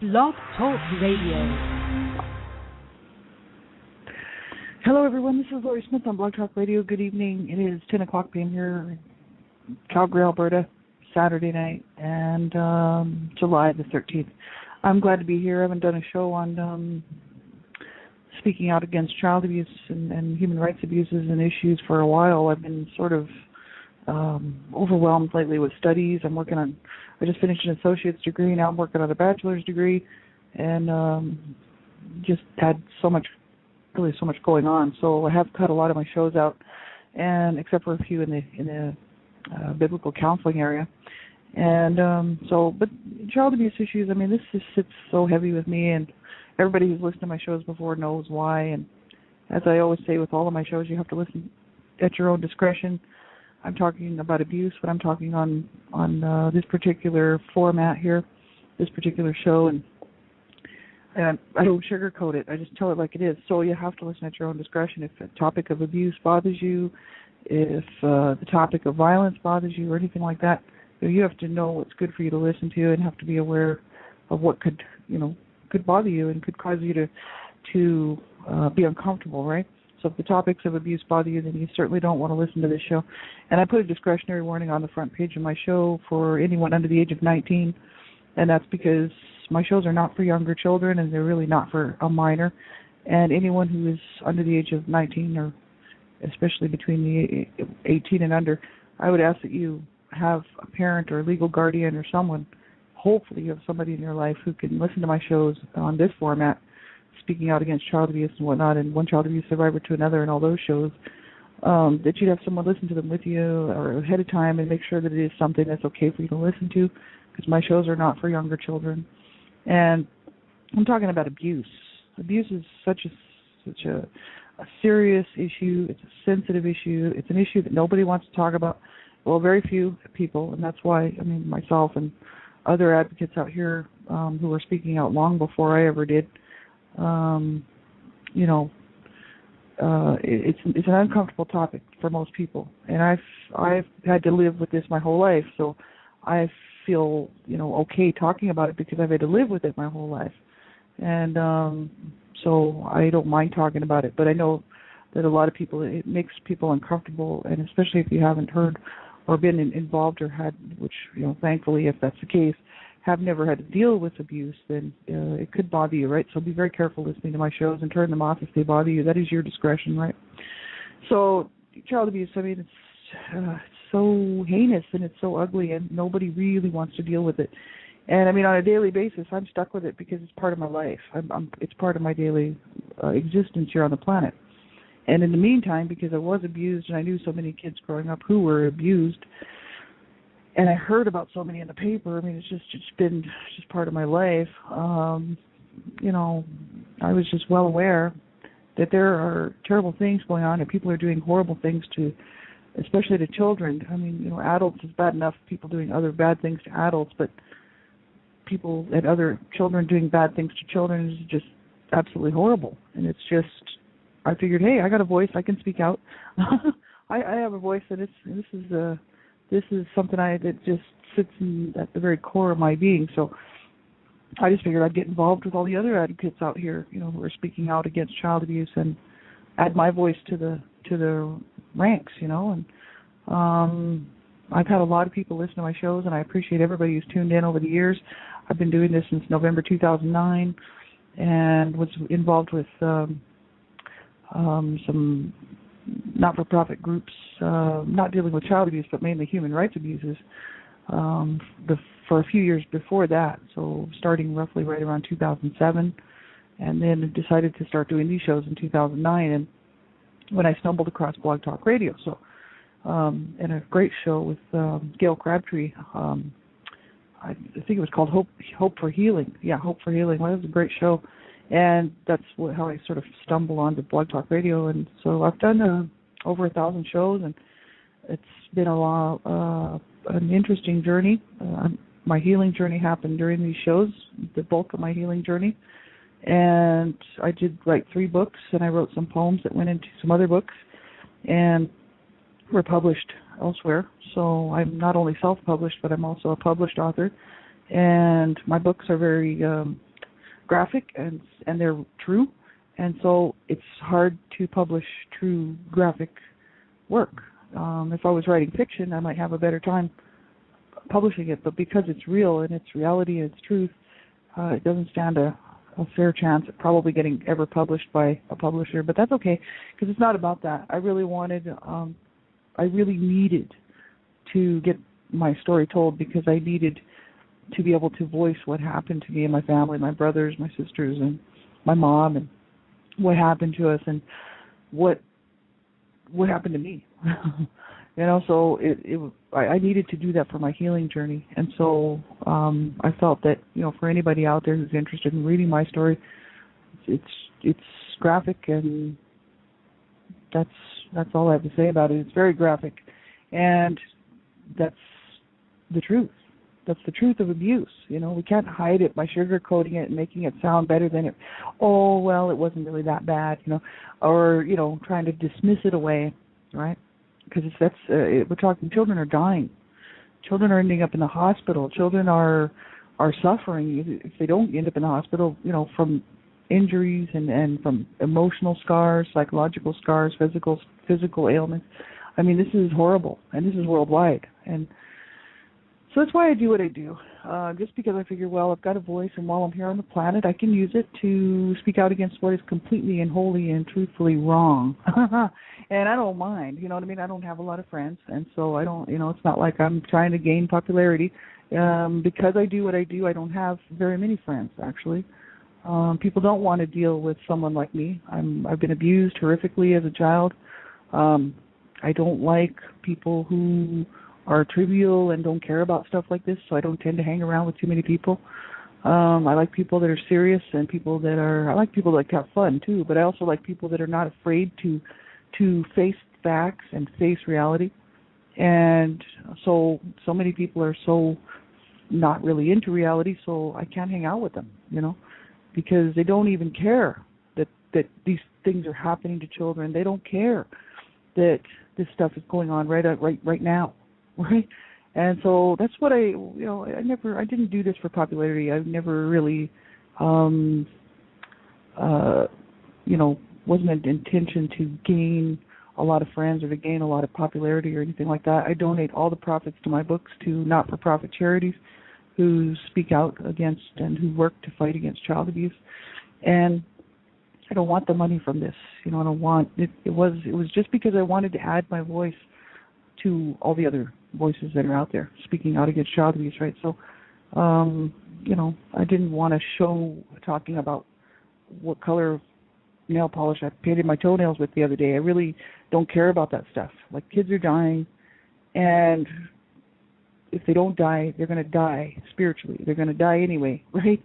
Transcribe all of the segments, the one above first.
Blog Talk Radio. Hello, everyone. This is Laurie Smith on Blog Talk Radio. Good evening. It is 10 o'clock p.m. here in Calgary, Alberta, Saturday night, and July the 13th. I'm glad to be here. I haven't done a show on speaking out against child abuse and human rights abuses and issues for a while. I've been sort of overwhelmed lately with studies. I just finished an associate's degree. Now I'm working on a bachelor's degree, and just had so much going on. So I have cut a lot of my shows out, and except for a few in the biblical counseling area. And but child abuse issues, I mean, this just sits so heavy with me, and everybody who's listened to my shows before knows why. And as I always say with all of my shows, you have to listen at your own discretion. I'm talking about abuse, but I'm talking on this particular format here, this particular show, and I don't sugarcoat it. I just tell it like it is. So you have to listen at your own discretion. If the topic of abuse bothers you, if the topic of violence bothers you, or anything like that, you have to know what's good for you to listen to, and have to be aware of what could bother you and could cause you to be uncomfortable, right? So if the topics of abuse bother you, then you certainly don't want to listen to this show. And I put a discretionary warning on the front page of my show for anyone under the age of 19, and that's because my shows are not for younger children, and they're really not for a minor. And anyone who is under the age of 19, or especially between the 18 and under, I would ask that you have a parent or a legal guardian or someone. Hopefully you have somebody in your life who can listen to my shows on this format, speaking out against child abuse and whatnot, and one child abuse survivor to another, and all those shows, that you'd have someone listen to them with you or ahead of time and make sure that it is something that's okay for you to listen to, because my shows are not for younger children. And I'm talking about abuse. Abuse is such a serious issue. It's a sensitive issue. It's an issue that nobody wants to talk about. Well, very few people, and that's why, I mean, myself and other advocates out here who were speaking out long before I ever did, it's an uncomfortable topic for most people, and I've had to live with this my whole life, so I feel okay talking about it because I've had to live with it my whole life, and so I don't mind talking about it. But I know that a lot of people, it makes people uncomfortable, and especially if you haven't heard or been involved or had, which thankfully, if that's the case, have never had to deal with abuse, then it could bother you, right? So be very careful listening to my shows and turn them off if they bother you. That is your discretion, right? So child abuse, I mean, it's so heinous and it's so ugly, and nobody really wants to deal with it. And I mean, on a daily basis, I'm stuck with it because it's part of my life. It's part of my daily existence here on the planet. And in the meantime, because I was abused and I knew so many kids growing up who were abused, and I heard about so many in the paper, I mean, it's been part of my life. I was just well aware that there are terrible things going on, and people are doing horrible things especially to children. I mean, adults is bad enough, people doing other bad things to adults, but people and other children doing bad things to children is just absolutely horrible. And it's just, I figured, hey, I got a voice, I can speak out. I have a voice, and this is something that just sits at the very core of my being. So I just figured I'd get involved with all the other advocates out here, who are speaking out against child abuse, and add my voice to the ranks, and I've had a lot of people listen to my shows, and I appreciate everybody who's tuned in over the years. I've been doing this since November 2009, and was involved with some not-for-profit groups, not dealing with child abuse, but mainly human rights abuses, for a few years before that, so starting roughly right around 2007, and then decided to start doing these shows in 2009, and when I stumbled across Blog Talk Radio, and a great show with Gail Crabtree, I think it was called Hope for Healing. Yeah, Hope for Healing. Well, it was a great show. And that's how I sort of stumbled onto Blog Talk Radio. And so I've done over 1,000 shows, and it's been an interesting journey. My healing journey happened during these shows, the bulk of my healing journey. And I did write 3 books, and I wrote some poems that went into some other books and were published elsewhere. So I'm not only self-published, but I'm also a published author. And my books are very graphic and they're true, and so it's hard to publish true graphic work. If I was writing fiction, I might have a better time publishing it, but because it's real and it's reality and it's truth, it doesn't stand a fair chance at probably getting ever published by a publisher. But that's okay, because it's not about that. I really needed to get my story told, because I needed to be able to voice what happened to me and my family, my brothers, my sisters, and my mom, and what happened to us, and what happened to me. So I needed to do that for my healing journey. And so I felt that, for anybody out there who's interested in reading my story, it's graphic, and that's all I have to say about it. It's very graphic, and that's the truth. That's the truth of abuse. We can't hide it by sugarcoating it and making it sound better than it. Oh, well, it wasn't really that bad, or trying to dismiss it away, right? Because we're talking, children are dying. Children are ending up in the hospital. Children are suffering if they don't end up in the hospital, from injuries and from emotional scars, psychological scars, physical ailments. I mean, this is horrible, and this is worldwide. And so that's why I do what I do, just because I figure, well, I've got a voice, and while I'm here on the planet, I can use it to speak out against what is completely and wholly and truthfully wrong. And I don't mind, you know what I mean? I don't have a lot of friends, and so I don't, it's not like I'm trying to gain popularity. Because I do what I do, I don't have very many friends, actually. People don't want to deal with someone like me. I've been abused horrifically as a child. I don't like people who are trivial and don't care about stuff like this, so I don't tend to hang around with too many people. I like people that are serious, and I like people that like to have fun too, but I also like people that are not afraid to face facts and face reality. And so many people are so not really into reality, so I can't hang out with them, because they don't even care that these things are happening to children. They don't care that this stuff is going on right now. Right, and so that's what I didn't do this for popularity. I never really, wasn't an intention to gain a lot of friends or to gain a lot of popularity or anything like that. I donate all the profits to my books to not-for-profit charities who speak out against and who work to fight against child abuse, and I don't want the money from this. I don't want it. It was just because I wanted to add my voice to all the other voices that are out there speaking out against child abuse, right? So, I didn't want a show talking about what color of nail polish I painted my toenails with the other day. I really don't care about that stuff. Like, kids are dying, and if they don't die, they're going to die spiritually. They're going to die anyway, right?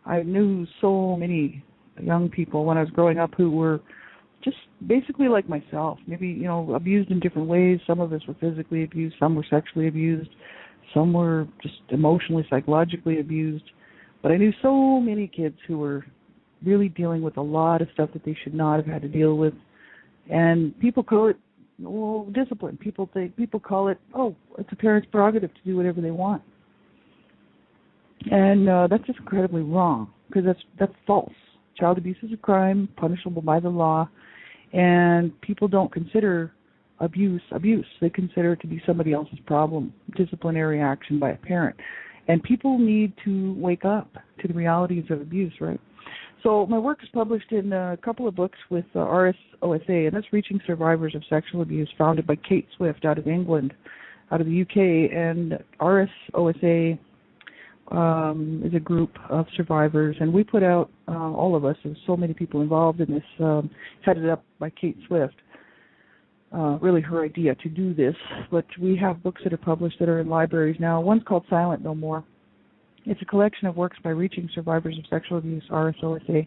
I knew so many young people when I was growing up who were just basically like myself, maybe, abused in different ways. Some of us were physically abused, some were sexually abused, some were just emotionally, psychologically abused. But I knew so many kids who were really dealing with a lot of stuff that they should not have had to deal with. And people call it, discipline. People call it, it's a parent's prerogative to do whatever they want. And that's just incredibly wrong, because that's false. Child abuse is a crime, punishable by the law, and people don't consider abuse. They consider it to be somebody else's problem, disciplinary action by a parent. And people need to wake up to the realities of abuse, right? So my work is published in a couple of books with RSOSA, and that's Reaching Survivors of Sexual Abuse, founded by Kate Swift out of England, out of the UK. And RSOSA is a group of survivors, and we put out, all of us, there's so many people involved in this, headed up by Kate Swift, really her idea to do this, but we have books that are published that are in libraries now. One's called Silent No More. It's a collection of works by Reaching Survivors of Sexual Abuse, RSOSA,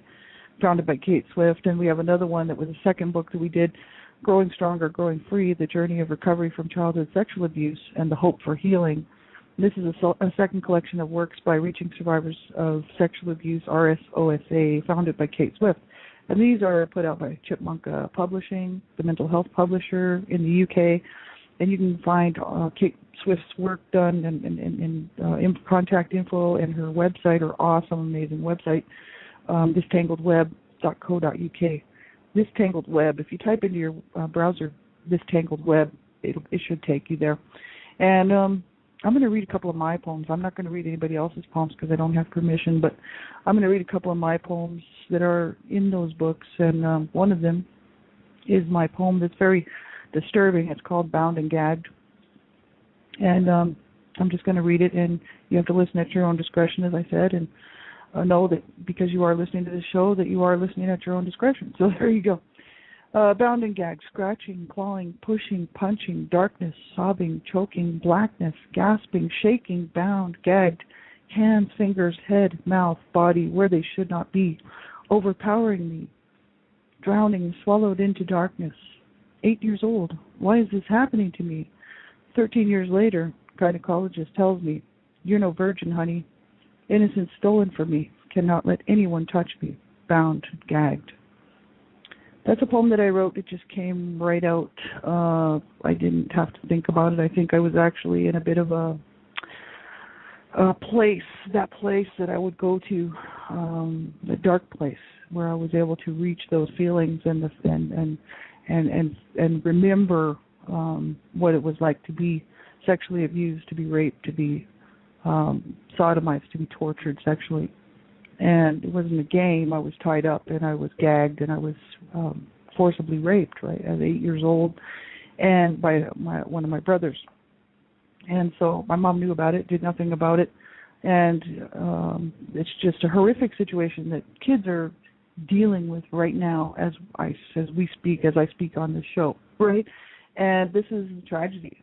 founded by Kate Swift, and we have another one that was a second book that we did, Growing Stronger, Growing Free, The Journey of Recovery from Childhood Sexual Abuse and the Hope for Healing. This is a second collection of works by Reaching Survivors of Sexual Abuse, RSOSA, founded by Kate Swift. And these are put out by Chipmunk Publishing, the mental health publisher in the UK. And you can find Kate Swift's work done and contact info and her website, her awesome, amazing website, thistangledweb.co.uk. This Tangled Web, if you type into your browser, This Tangled Web, it should take you there. And I'm going to read a couple of my poems. I'm not going to read anybody else's poems because I don't have permission, but I'm going to read a couple of my poems that are in those books. And one of them is my poem that's very disturbing. It's called Bound and Gagged. And I'm just going to read it, and you have to listen at your own discretion, as I said, and know that because you are listening to this show, that you are listening at your own discretion. So there you go. Bound and gagged, scratching, clawing, pushing, punching, darkness, sobbing, choking, blackness, gasping, shaking, bound, gagged, hands, fingers, head, mouth, body, where they should not be, overpowering me, drowning, swallowed into darkness. 8 years old. Why is this happening to me? 13 years later, gynecologist tells me, you're no virgin, honey. Innocence stolen from me. Cannot let anyone touch me. Bound, gagged. That's a poem that I wrote. It just came right out. I didn't have to think about it. I think I was actually in a bit of a place that I would go to, the dark place where I was able to reach those feelings and remember what it was like to be sexually abused, to be raped, to be sodomized, to be tortured sexually. And it wasn't a game. I was tied up and I was gagged and I was forcibly raped, right, at 8 years old, and by one of my brothers. And so my mom knew about it, did nothing about it, and it's just a horrific situation that kids are dealing with right now as I speak on this show, right? And this is a tragedy.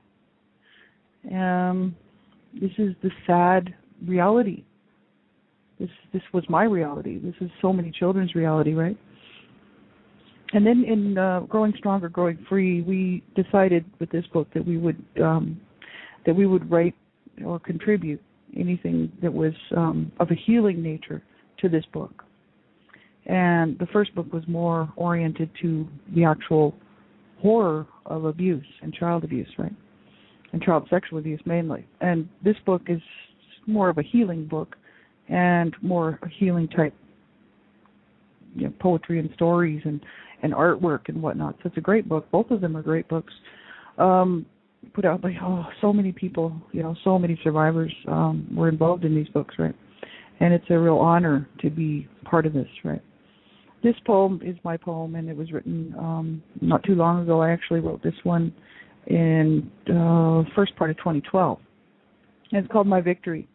This is the sad reality. This was my reality. This is so many children's reality, right? And then in Growing Stronger, Growing Free, we decided with this book that we would write or contribute anything that was of a healing nature to this book. And the first book was more oriented to the actual horror of abuse and child abuse, right? And child sexual abuse mainly. And this book is more of a healing book and more a healing type, poetry and stories and artwork and whatnot. So it's a great book. Both of them are great books. Put out by so many people, so many survivors were involved in these books, right? And it's a real honor to be part of this, right? This poem is my poem, and it was written not too long ago. I actually wrote this one in first part of 2012. And it's called My Victory.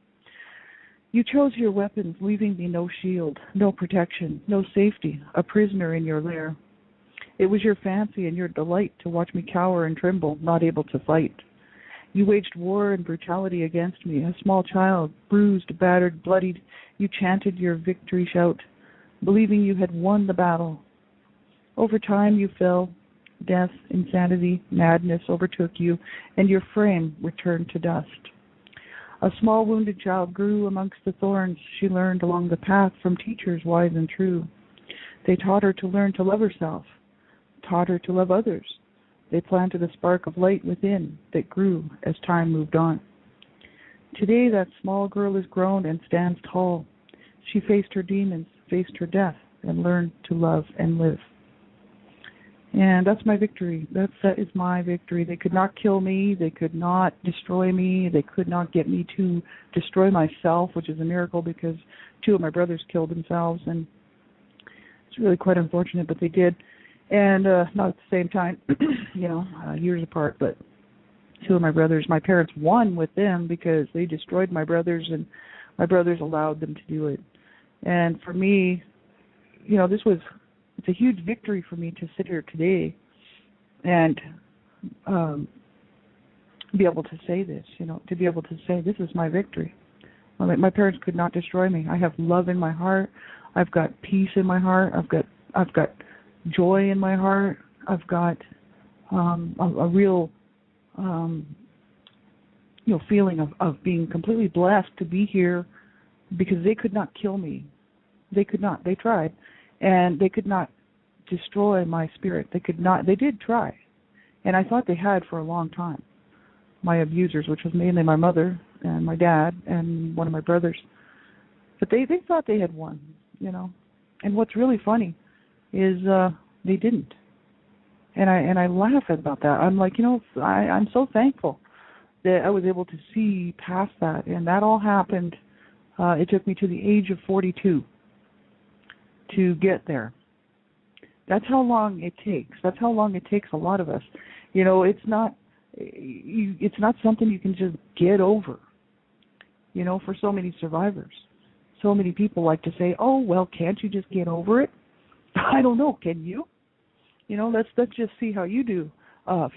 You chose your weapons, leaving me no shield, no protection, no safety, a prisoner in your lair. It was your fancy and your delight to watch me cower and tremble, not able to fight. You waged war and brutality against me, a small child, bruised, battered, bloodied. You chanted your victory shout, believing you had won the battle. Over time you fell. Death, insanity, madness overtook you, and your frame returned to dust. A small wounded child grew amongst the thorns. She learned along the path from teachers wise and true. They taught her to learn to love herself, taught her to love others. They planted a spark of light within that grew as time moved on. Today that small girl is grown and stands tall. She faced her demons, faced her death, and learned to love and live. And that's my victory. That is my victory. They could not kill me. They could not destroy me. They could not get me to destroy myself, which is a miracle because 2 of my brothers killed themselves, and it's really quite unfortunate, but they did. And not at the same time, years apart, but 2 of my brothers, my parents won with them because they destroyed my brothers, and my brothers allowed them to do it. And for me, it's a huge victory for me to sit here today and be able to say this, to be able to say this is my victory. My parents could not destroy me. I have love in my heart. I've got peace in my heart. I've got joy in my heart. I've got a real feeling of being completely blessed to be here because they could not kill me. They could not. They tried. And they could not destroy my spirit. They could not. They did try. And I thought they had for a long time. My abusers, which was mainly my mother and my dad and one of my brothers. But they thought they had won, And what's really funny is they didn't. And I laugh about that. I'm like, I'm so thankful that I was able to see past that. And that all happened, it took me to the age of 42 to get there. That's how long it takes. That's how long it takes a lot of us. It's not something you can just get over. For so many survivors. So many people like to say, "Oh, well, can't you just get over it?" I don't know. Can you? Let's just see how you do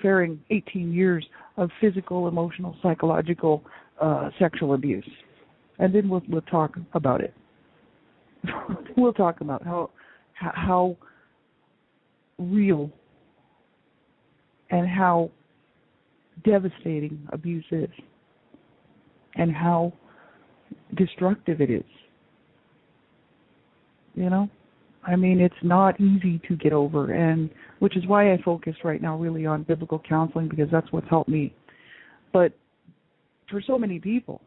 faring 18 years of physical, emotional, psychological, sexual abuse, and then we'll talk about it. We'll talk about how real and how devastating abuse is, and how destructive it is. It's not easy to get over, and which is why I focus right now really on biblical counseling, because that's what's helped me. But for so many people,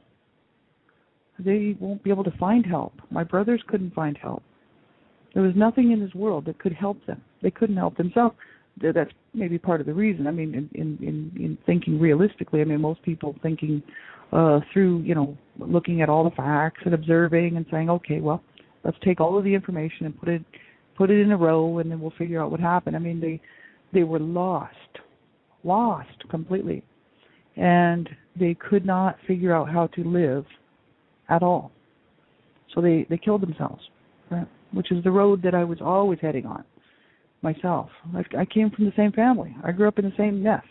they won't be able to find help. My brothers couldn't find help. There was nothing in this world that could help them. They couldn't help themselves. That's maybe part of the reason. In thinking realistically, most people thinking through, looking at all the facts and observing and saying, okay, well, let's take all of the information and put it in a row, and then we'll figure out what happened. They were lost completely, and they could not figure out how to live at all. So they killed themselves, right? Which is the road that I was always heading on myself. I came from the same family. I grew up in the same nest,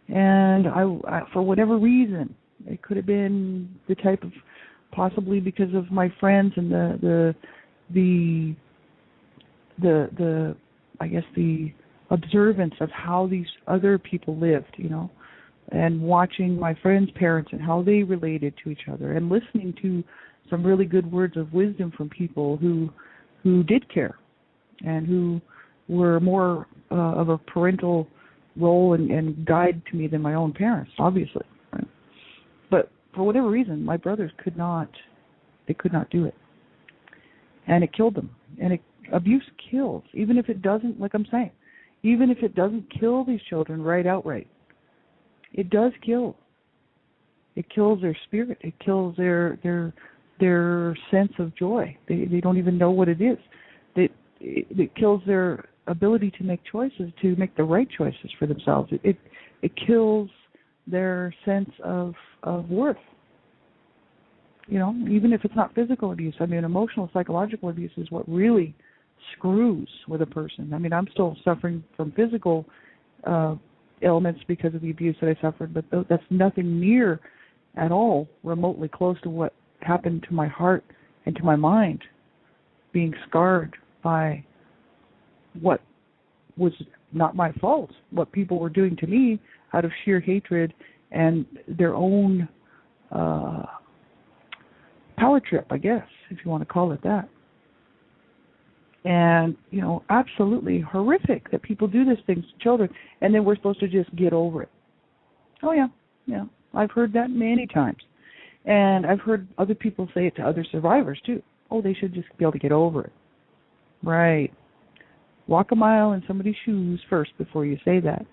and I for whatever reason, it could have been the type of, possibly because of my friends and the I guess the observance of how these other people lived, and watching my friends' parents and how they related to each other, and listening to some really good words of wisdom from people who did care and who were more of a parental role and guide to me than my own parents, obviously. Right? But for whatever reason, my brothers could not do it. And it killed them. And abuse kills, even if it doesn't, like I'm saying, even if it doesn't kill these children outright. It does kill. It kills their spirit. It kills their sense of joy. They don't even know what it is. It kills their ability to make choices, to make the right choices for themselves. It kills their sense of worth. Even if it's not physical abuse. Emotional, psychological abuse is what really screws with a person. I'm still suffering from physical ailments because of the abuse that I suffered, but that's nothing near at all remotely close to what happened to my heart and to my mind, being scarred by what was not my fault, what people were doing to me out of sheer hatred and their own power trip, I guess, if you want to call it that. And, absolutely horrific that people do these things to children, and then we're supposed to just get over it. Oh, yeah, I've heard that many times. And I've heard other people say it to other survivors, too. Oh, they should just be able to get over it. Right. Walk a mile in somebody's shoes first before you say that.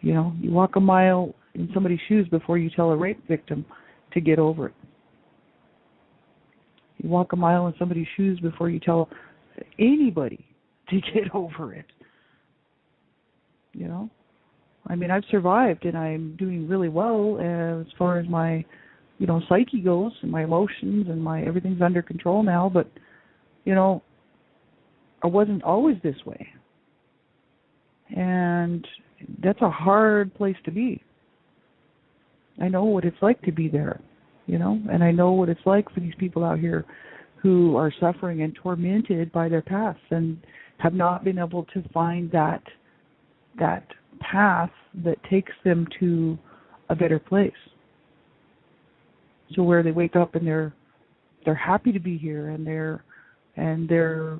You walk a mile in somebody's shoes before you tell a rape victim to get over it. You walk a mile in somebody's shoes before you tell anybody to get over it. I've survived, and I'm doing really well as far as my, psyche goes, and my emotions, and my everything's under control now. But, I wasn't always this way, and that's a hard place to be. I know what it's like to be there, and I know what it's like for these people out here who are suffering and tormented by their past and have not been able to find that path that takes them to a better place. So where they wake up and they're happy to be here, and they're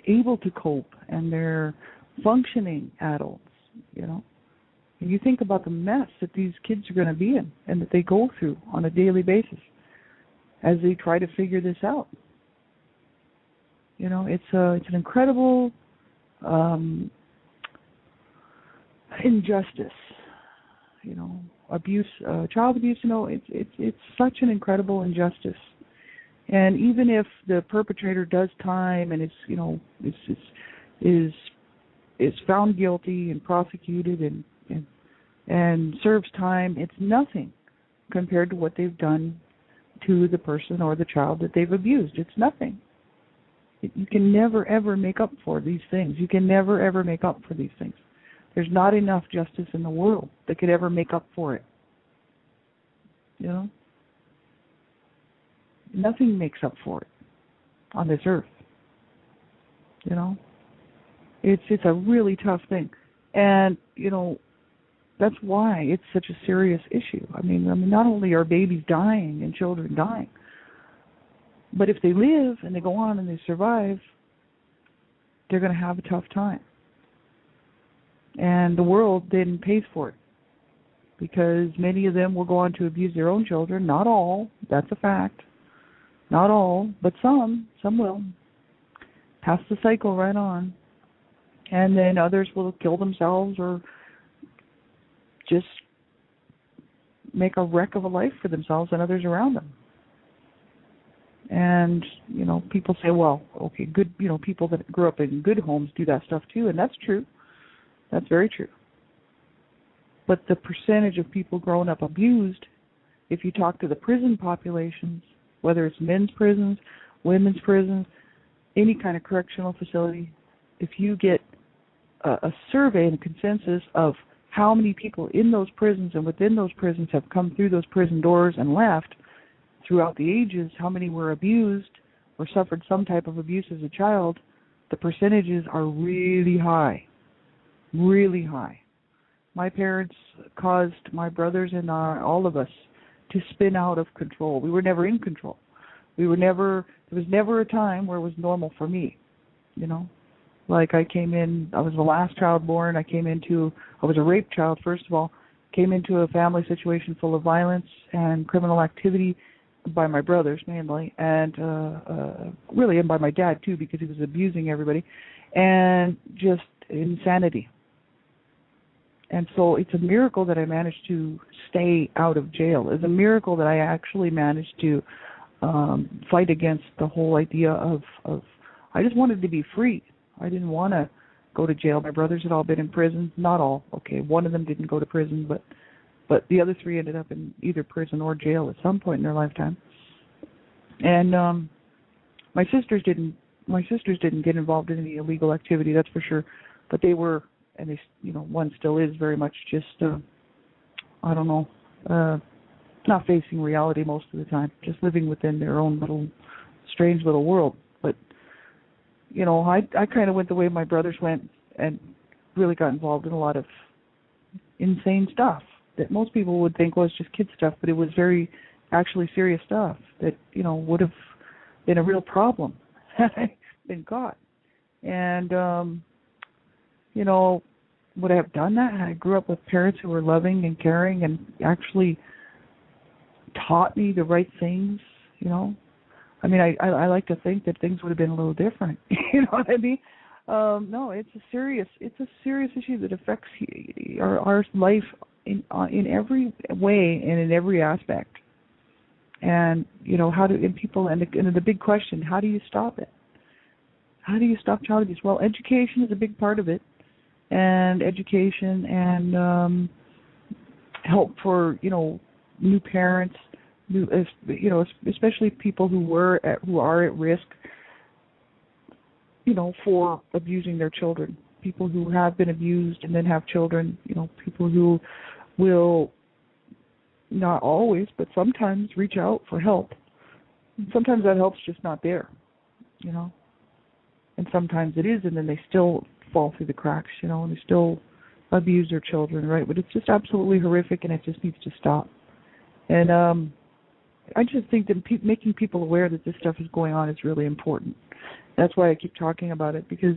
able to cope, and they're functioning adults, And you think about the mess that these kids are going to be in and that they go through on a daily basis as they try to figure this out. You know, it's an incredible injustice. You know, abuse, child abuse. You know, it's such an incredible injustice. And even if the perpetrator does time and is found guilty and prosecuted and serves time, it's nothing compared to what they've done to the person or the child that they've abused. It's nothing. You can never, ever make up for these things. You can never, ever make up for these things. There's not enough justice in the world that could ever make up for it. You know? Nothing makes up for it on this earth. You know? It's a really tough thing. And, you know, that's why it's such a serious issue. I mean, not only are babies dying and children dying, but if they live and they go on and they survive, they're going to have a tough time. And the world then pays for it, because many of them will go on to abuse their own children. Not all, that's a fact. Not all, but some will. Pass the cycle right on. And then others will kill themselves or just make a wreck of a life for themselves and others around them. And, you know, people say, well, okay, good, you know, people that grew up in good homes do that stuff too, and that's true. That's very true. But the percentage of people growing up abused, if you talk to the prison populations, whether it's men's prisons, women's prisons, any kind of correctional facility, if you get a survey and a consensus of how many people in those prisons and within those prisons have come through those prison doors and left throughout the ages, how many were abused or suffered some type of abuse as a child, the percentages are really high. Really high. My parents caused my brothers and all of us to spin out of control. We were never in control. There was never a time where it was normal for me, you know. Like I was the last child born. I was a rape child, first of all, came into a family situation full of violence and criminal activity by my brothers mainly, and really and by my dad too, because he was abusing everybody, and just insanity. And so it's a miracle that I managed to stay out of jail. It's a miracle that I actually managed to fight against the whole idea of I just wanted to be free. I didn't want to go to jail. My brothers had all been in prison. Not all. Okay, one of them didn't go to prison, but the other three ended up in either prison or jail at some point in their lifetime. And my sisters didn't get involved in any illegal activity, that's for sure. But they were, and they, you know, one still is very much just I don't know, not facing reality most of the time, just living within their own little strange little world. But you know, I kind of went the way my brothers went and really got involved in a lot of insane stuff that most people would think was just kid stuff, but it was very actually serious stuff that, you know, would have been a real problem had I been caught. And, you know, would I have done that had I grew up with parents who were loving and caring and actually taught me the right things, you know? I mean, I like to think that things would have been a little different. You know what I mean? No, it's a serious issue that affects our life in every way and in every aspect. And you know, the big question: how do you stop it? How do you stop child abuse? Well, education is a big part of it, and education and help for, you know, new parents. You know, especially people who are at risk, you know, for abusing their children. People who have been abused and then have children. You know, people who will not always, but sometimes reach out for help. And sometimes that help's just not there, you know. And sometimes it is, and then they still fall through the cracks, you know, and they still abuse their children, right? But it's just absolutely horrific, and it just needs to stop. And I just think that making people aware that this stuff is going on is really important. That's why I keep talking about it, because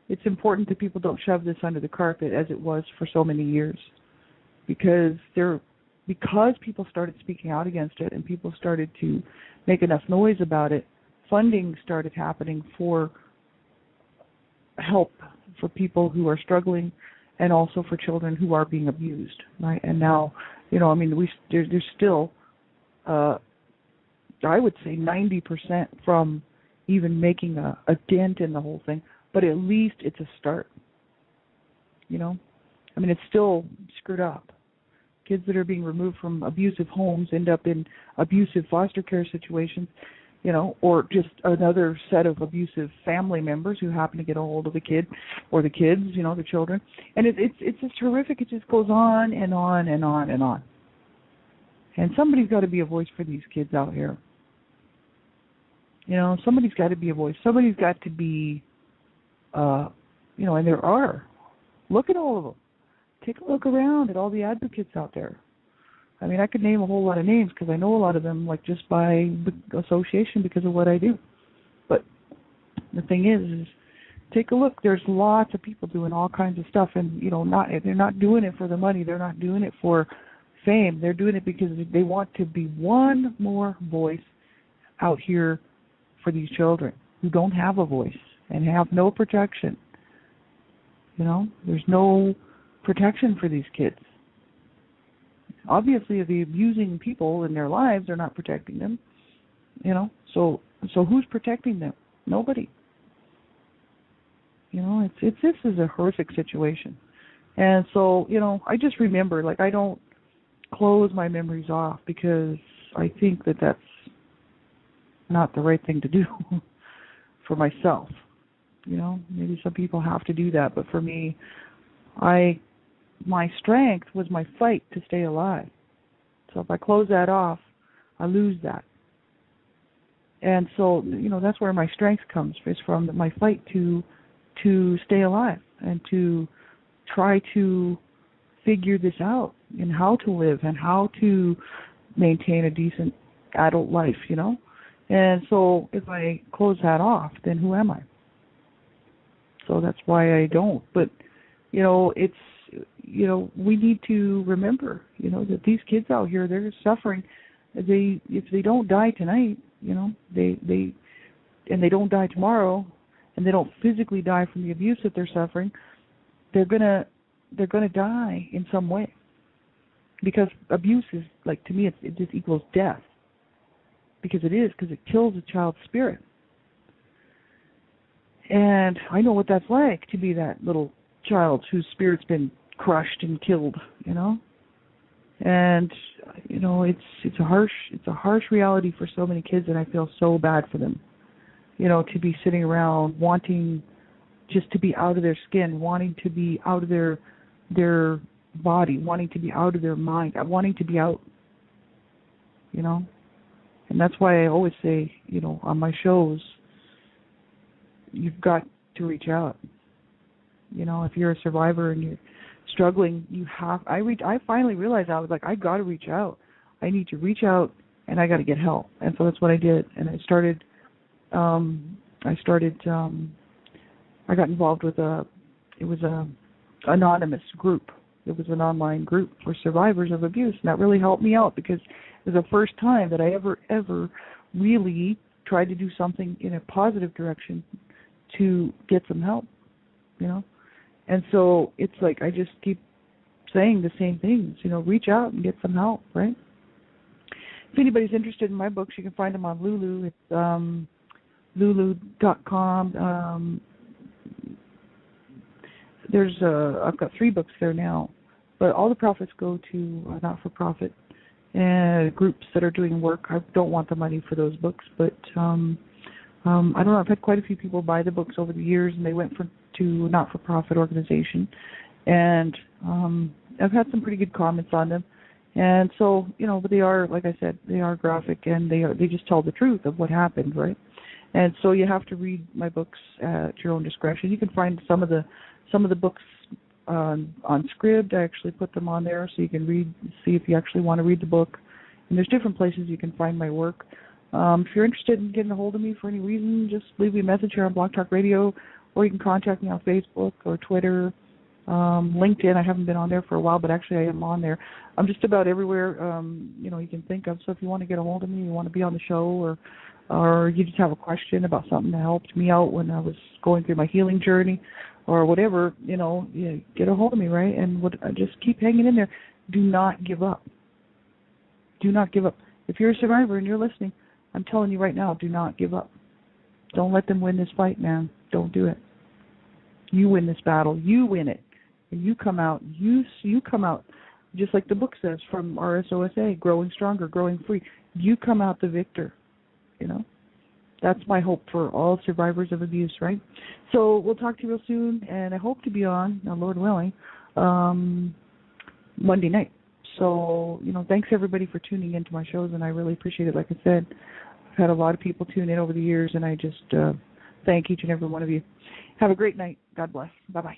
it's important that people don't shove this under the carpet as it was for so many years. Because people started speaking out against it and people started to make enough noise about it, funding started happening for help for people who are struggling and also for children who are being abused, right? And now, there's still, I would say 90% from even making a dent in the whole thing, but at least it's a start, it's still screwed up. Kids that are being removed from abusive homes end up in abusive foster care situations, or just another set of abusive family members who happen to get a hold of the kid or the kids, the children. And it's just horrific. It just goes on and on and on and on. And somebody's got to be a voice for these kids out here. Somebody's got to be a voice. Somebody's got to be, and there are. Look at all of them. Take a look around at all the advocates out there. I could name a whole lot of names because I know a lot of them, like just by association because of what I do. But the thing is take a look. There's lots of people doing all kinds of stuff, and they're not doing it for the money. They're not doing it for fame. They're doing it because they want to be one more voice out here for these children who don't have a voice and have no protection. There's no protection for these kids. Obviously, the abusing people in their lives are not protecting them. So who's protecting them? Nobody. This is a horrific situation. And so, I just remember, I don't close my memories off because I think that that's not the right thing to do for myself. Maybe some people have to do that, but for me, my strength was my fight to stay alive. So if I close that off, I lose that. And so, that's where my strength comes, is from my fight to stay alive and to try to figure this out and how to live and how to maintain a decent adult life, And so if I close that off, then who am I? So that's why I don't. But, we need to remember, that these kids out here, they're suffering. If they don't die tonight, they don't die tomorrow, and they don't physically die from the abuse that they're suffering, they're gonna die in some way. Because abuse is, to me, it just equals death. Because it kills a child's spirit. And I know what that's like, to be that little child whose spirit's been crushed and killed, And it's a harsh reality for so many kids, and I feel so bad for them. To be sitting around wanting just to be out of their skin, wanting to be out of their body, wanting to be out of their mind, wanting to be out. And that's why I always say, on my shows, you've got to reach out. If you're a survivor and you're struggling, I finally realized I was like, I got to reach out. I need to reach out, and I got to get help. And so that's what I did. And I started. I got involved with a anonymous group. It was an online group for survivors of abuse, and that really helped me out because it was the first time that I ever really tried to do something in a positive direction to get some help, And so it's like I just keep saying the same things, reach out and get some help, right? If anybody's interested in my books, you can find them on Lulu. It's lulu.com. I've got 3 books there now, but all the profits go to not-for-profit groups that are doing work. I don't want the money for those books, but I don't know. I've had quite a few people buy the books over the years, and they went to a not-for-profit organization, and I've had some pretty good comments on them. And so, but they are, like I said, they are graphic, and they just tell the truth of what happened, right? And so you have to read my books at your own discretion. You can find some of the books on Scribd. I actually put them on there so you can see if you actually want to read the book. And there's different places you can find my work. If you're interested in getting a hold of me for any reason, just leave me a message here on Blog Talk Radio, or you can contact me on Facebook or Twitter, LinkedIn. I haven't been on there for a while, but actually I am on there. I'm just about everywhere you can think of. So if you want to get a hold of me, you want to be on the show, or or you just have a question about something that helped me out when I was going through my healing journey, or whatever, you get a hold of me, right? And just keep hanging in there. Do not give up. Do not give up. If you're a survivor and you're listening, I'm telling you right now, do not give up. Don't let them win this fight, man. Don't do it. You win this battle. You win it. And you come out. You come out, just like the book says, from RSOSA, growing stronger, growing free. You come out the victor, That's my hope for all survivors of abuse, right? So we'll talk to you real soon, and I hope to be on, Lord willing, Monday night. So, thanks everybody for tuning into my shows, and I really appreciate it. Like I said, I've had a lot of people tune in over the years, and I just thank each and every one of you. Have a great night. God bless. Bye-bye.